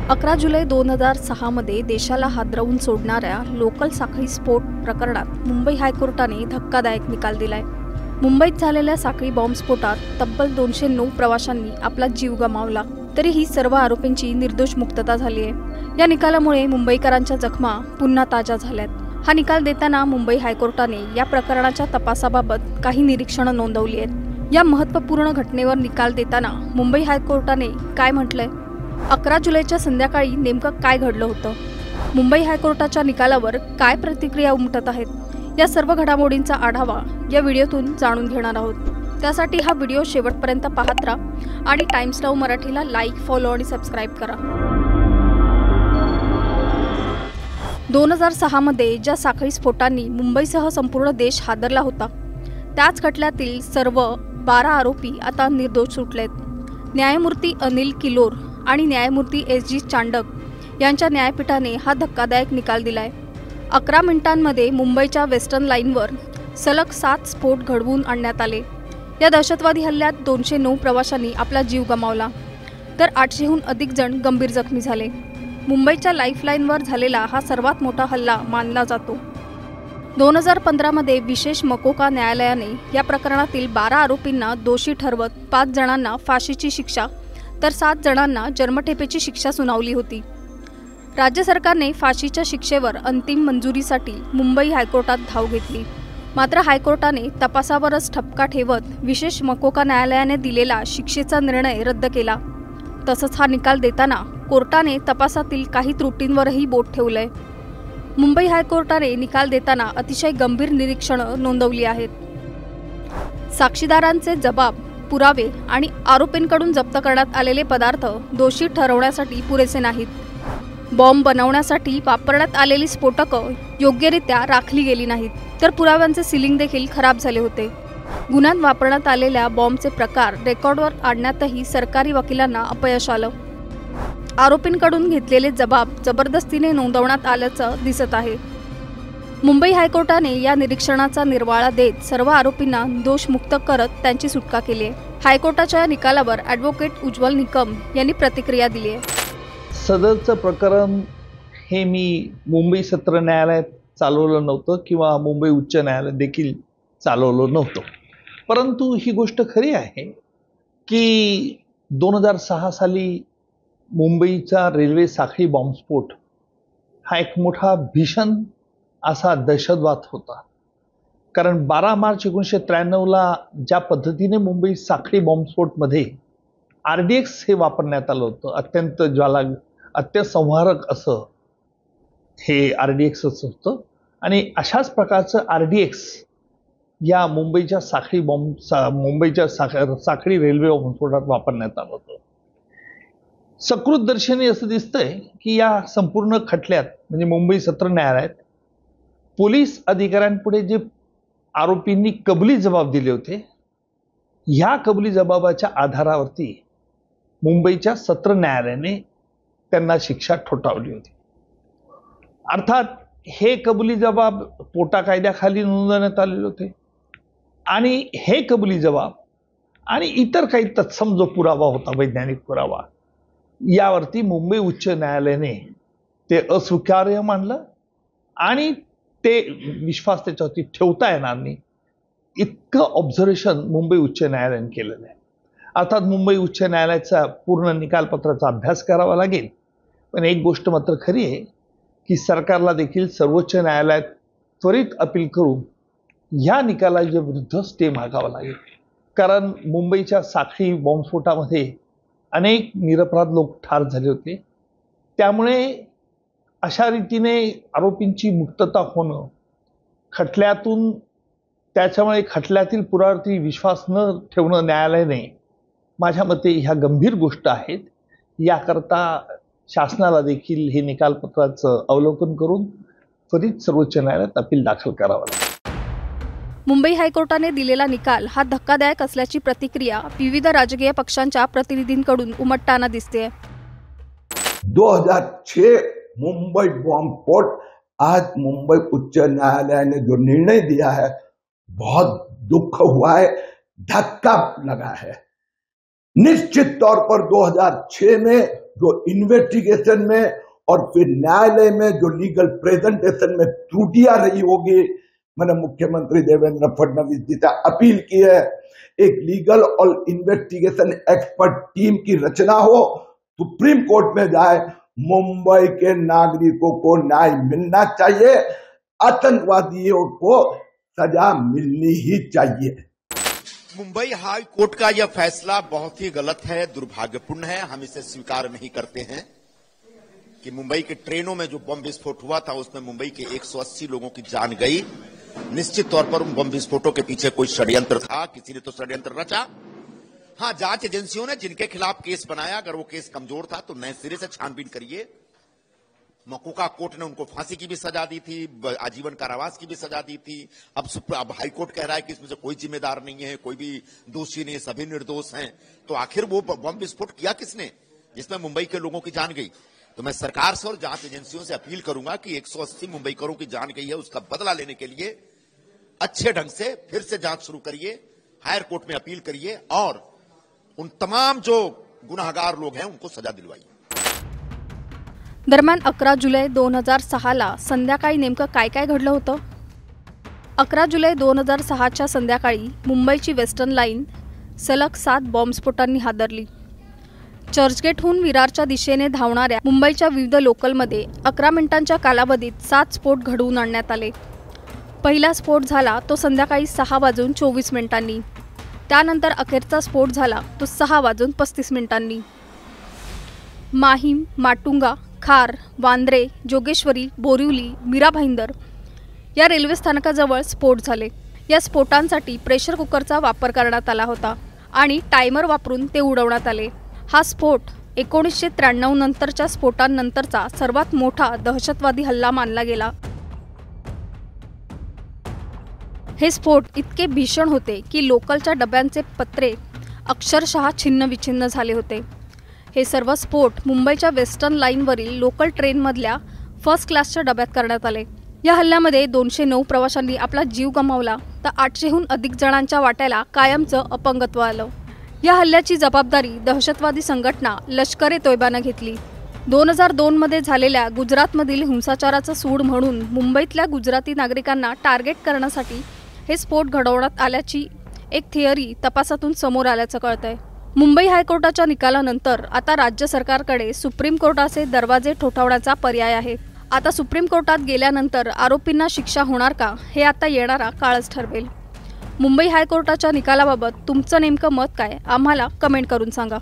11 जुलै 2006 मध्ये देशाला हादरवून सोडणाऱ्या लोकल साखळी स्फोट प्रकरणात मुंबई हायकोर्टाने धक्कादायक निकाल दिलाय। मुंबईत झालेल्या साखळी बॉम्बस्फोटात तब्बल 209 प्रवाशांनी आपला जीव गमावला, तरीही सर्व आरोपींची निर्दोष मुक्तता झाली आहे। या निकालामुळे मुंबईकरांच्या जखमा पुन्हा ताज्या झाल्यात। हा निकाल देताना मुंबई हायकोर्टाने या प्रकरणाच्या तपासाबाबत काही निरीक्षणं नोंदवली आहेत। या महत्त्वपूर्ण घटनेवर निकाल देताना मुंबई हायकोर्टाने काय म्हटलंय? 11 जुलैच्या संध्याकाळी नेमकं काय घडलं होतं? मुंबई हायकोर्टाच्या निकालावर काय प्रतिक्रिया उमटत आहेत? या सर्व घडामोडींचा आढावा या व्हिडिओतून जाणून घेणार आहोत। त्यासाठी हा व्हिडिओ शेवटपर्यंत पाहत राहा आणि टाइम्स नाऊ मराठीला लाईक, फॉलो आणि सबस्क्राईब करा। 2006 मध्ये ज्या साखळी स्फोटांनी मुंबईसह संपूर्ण देश हादरला होता, त्याच खटल्यातील सर्व 12 आरोपी आता निर्दोष सुटलेत। न्यायमूर्ती अनिल किलोर आणि न्यायमूर्ती एस.जी. चांडक यांच्या न्यायपीठाने हा धक्कादायक निकाल दिलाय। 11 मिनिटांमध्ये मुंबईच्या वेस्टर्न लाईनवर सलग 7 स्फोट घडवून आणण्यात आले। या दहशतवादी हल्ल्यात 209 प्रवाशांनी आपला जीव गमावला, तर 800हून अधिक जण गंभीर जखमी झाले। मुंबईच्या लाईफलाईनवर झालेला हा सर्वात मोठा हल्ला मानला जातो। 2015 मध्ये विशेष मकोका न्यायालयाने या प्रकरणातील 12 आरोपींना दोषी ठरवत 5 जणांना फाशीची शिक्षा तर 7 जणांना जन्मठेपेची शिक्षा सुनावली होती। राज्य सरकारने फाशीच्या शिक्षेवर अंतिम मंजुरीसाठी मुंबई हायकोर्टात धाव घेतली, मात्र हायकोर्टाने तपासावरच ठपका ठेवत विशेष मकोका न्यायालयाने दिलेला शिक्षेचा निर्णय रद्द केला। तसंच हा निकाल देताना कोर्टाने तपासातील काही त्रुटींवरही बोट ठेवलंय। मुंबई हायकोर्टाने निकाल देताना अतिशय गंभीर निरीक्षणं नोंदवली आहेत। साक्षीदारांचे जबाब, पुरावे आणि आरोपींकडून जप्त करण्यात आलेले पदार्थ दोषी ठरवण्यासाठी पुरेसे नाहीत। बॉम्ब बनवण्यासाठी वापरण्यात आलेली स्फोटकं योग्यरित्या राखली गेली नाहीत, तर पुराव्यांचे सीलिंग देखील खराब झाले होते। गुन्ह्यात वापरण्यात आलेल्या बॉम्बचे प्रकार रेकॉर्डवर आणण्यातही सरकारी वकिलांना अपयश आलं। आरोपींकडून घेतलेले जबाब जबरदस्तीने नोंदवण्यात आल्याचं दिसत आहे। मुंबई हायकोर्टाने या निरीक्षणाचा निर्वाळा देत सर्व आरोपींना दोषमुक्त करत त्यांची सुटका केली आहे। हायकोर्टाच्या या निकालावर ॲडव्होकेट उज्ज्वल निकम यांनी प्रतिक्रिया दिली आहे। सदरचं प्रकरण हे मी मुंबई सत्र न्यायालयात चालवलं नव्हतं किंवा मुंबई उच्च न्यायालयात देखील चालवलं नव्हतं, परंतु ही गोष्ट खरी आहे की 2006 साली मुंबईचा रेल्वे साखळी बॉम्बस्फोट हा एक मोठा भीषण असा दहशतवाद होता। कारण 12 मार्च 1993ला ज्या पद्धतीने मुंबई साखळी बॉम्बस्फोटमध्ये RDX हे वापरण्यात आलं होतं, अत्यंत अत्यसंहारक असं हे RDX होतं आणि अशाच प्रकारचं RDX या मुंबईच्या साखळी रेल्वे बॉम्बस्फोटात वापरण्यात आलं होतं। सकृतदर्शनी असं दिसतंय की या संपूर्ण खटल्यात म्हणजे मुंबई सत्र न्यायालयात पोलीस अधिकाऱ्यांपुढे जे आरोपींनी कबुली जबाब दिले होते, ह्या कबुली जबाबाच्या आधारावरती मुंबईच्या सत्र न्यायालयाने त्यांना शिक्षा ठोठावली होती। अर्थात हे कबुली जबाब पोटा कायद्याखाली नोंदवण्यात आलेले होते आणि हे कबुली जबाब आणि इतर काही तत्सम जो पुरावा होता, वैज्ञानिक पुरावा, यावरती मुंबई उच्च न्यायालयाने ते अस्वीकार्य मानलं आणि ते विश्वास त्याच्यावरती ठेवता येणार नाही इतकं ऑब्झर्वेशन मुंबई उच्च न्यायालयाने केलेलं आहे। अर्थात मुंबई उच्च न्यायालयाचा पूर्ण निकालपत्राचा अभ्यास करावा लागेल, पण एक गोष्ट मात्र खरी आहे की सरकारला देखील सर्वोच्च न्यायालयात त्वरित अपील करून या निकालाच्या विरुद्ध स्टे मागावा लागेल। कारण मुंबईच्या साखळी बॉम्बस्फोटामध्ये अनेक निरपराध लोक ठार झाले होते, त्यामुळे अशा रीतीने आरोपींची मुक्तता होणं खटल्यातून, त्याच्यामुळे खटल्यातील पुराव्यावरती विश्वास न ठेवणं न्यायालयाने, माझ्या मते ह्या गंभीर गोष्ट आहेत। याकरता शासनाला देखील हे निकालपत्राचं अवलोकन करून त्वरित सर्वोच्च न्यायालयात अपील दाखल करावं लागेल। मुंबई हायकोर्टाने दिलेला निकाल हा धक्कादायक असल्याची प्रतिक्रिया विविध राजकीय पक्षांच्या प्रतिनिधींकडून उमटताना दिसते। 2006 मुंबई बॉम्बस्फोट, आज मुंबई उच्च न्यायालय ने जो निर्णय दिया है बहुत दुख हुआ है, धक्का लगा है। निश्चित तौर पर 2006 में जो इन्वेस्टिगेशन में और फिर न्यायालय में जो लीगल प्रेजेंटेशन में त्रुटियां रही होगी, मैंने मुख्यमंत्री देवेंद्र फडणवीस जी से अपील की है, एक लीगल और इन्वेस्टिगेशन एक्सपर्ट टीम की रचना हो, सुप्रीम कोर्ट में जाए, मुंबई के नागरिकों को न्याय मिलना चाहिए, आतंकवादियों को सजा मिलनी ही चाहिए। मुंबई हाई कोर्ट का यह फैसला बहुत ही गलत है, दुर्भाग्यपूर्ण है। हम इसे स्वीकार नहीं करते हैं कि मुंबई के ट्रेनों में जो बम विस्फोट हुआ था उसमें मुंबई के 180 लोगों की जान गई। निश्चित तौर पर उन बम विस्फोटों के पीछे कोई षड्यंत्र था, किसी ने तो षड्यंत्र रचा। हां, जांच एजेंसियों ने जिनके खिलाफ केस बनाया, अगर वो केस कमजोर था तो नए सिरे से छानबीन करिए। मकोका कोर्ट ने उनको फांसी की भी सजा दी थी, आजीवन कारावास की भी सजा दी थी। अब हाईकोर्ट कह रहा है कि इसमें से कोई जिम्मेदार नहीं है, कोई भी दोषी नहीं, सभी निर्दोष हैं। तो आखिर वो बम विस्फोट किया किसने जिसमें मुंबई के लोगों की जान गई? तो मैं सरकार से और जांच एजेंसियों से अपील करूंगा कि 180 मुंबईकरों की जान गई है, उसका बदला लेने के लिए अच्छे ढंग से फिर से जांच शुरू करिए, हायर कोर्ट में अपील करिए और उन तमाम जो गुनाहगार लोग हैं उनको सजा दिलवाइए। दरम्यान 11 जुलै 2006ला संध्याकाळी नेमकं काय काय घडलं होतं? 11 जुलै 2006च्या संध्याकाळी मुंबईची वेस्टर्न लाईन सलग 7 बॉम्बस्फोटांनी हादरली। चर्चगेटहून विरारच्या दिशेने धावणाऱ्या मुंबईच्या विविध लोकलमध्ये 11 मिनिटांच्या कालावधीत 7 स्फोट घडवून आणण्यात आले। पहिला स्फोट झाला तो संध्याकाळी 6:24 त्यानंतर अखेरचा स्फोट झाला तो 6:35 माहीम, माटुंगा, खार, वांद्रे, जोगेश्वरी, बोरिवली, मीरा भाईंदर या रेल्वे स्थानकाजवळ स्फोट झाले। या स्फोटांसाठी प्रेशर कुकरचा वापर करण्यात आला होता आणि टायमर वापरून ते उडवण्यात आले। हा स्फोट 1993 नंतरच्या स्फोटांनंतरचा सर्वात मोठा दहशतवादी हल्ला मानला गेला। हे स्फोट इतके भीषण होते की लोकलच्या डब्यांचे पत्रे अक्षरशः छिन्नविछिन्न झाले होते। हे सर्व स्फोट मुंबईच्या वेस्टर्न लाईनवरील लोकल ट्रेनमधल्या फर्स्ट क्लासच्या डब्यात करण्यात आले। या हल्ल्यामध्ये 209 प्रवाशांनी आपला जीव गमावला तर 800हून अधिक जणांच्या वाट्याला कायमचं अपंगत्व आलं। या हल्ल्याची जबाबदारी दहशतवादी संघटना लष्कर-ए-तोयबाने घेतली। 2002 मध्ये झालेल्या गुजरातमधील हिंसाचाराचं सूड म्हणून मुंबईतल्या गुजराती नागरिकांना टार्गेट करण्यासाठी हे स्फोट घडवण्यात आल्याची एक थिअरी तपासातून समोर आल्याचं कळतंय। मुंबई हायकोर्टाच्या निकालानंतर आता राज्य सरकारकडे सुप्रीम कोर्टाचे दरवाजे ठोठावण्याचा पर्याय आहे। आता सुप्रीम कोर्टात गेल्यानंतर आरोपींना शिक्षा होणार का हे आता येणारा काळच ठरवेल। मुंबई हायकोर्टाच्या निकालाबाबत तुमचं नेमकं मत काय आम्हाला कमेंट करून सांगा।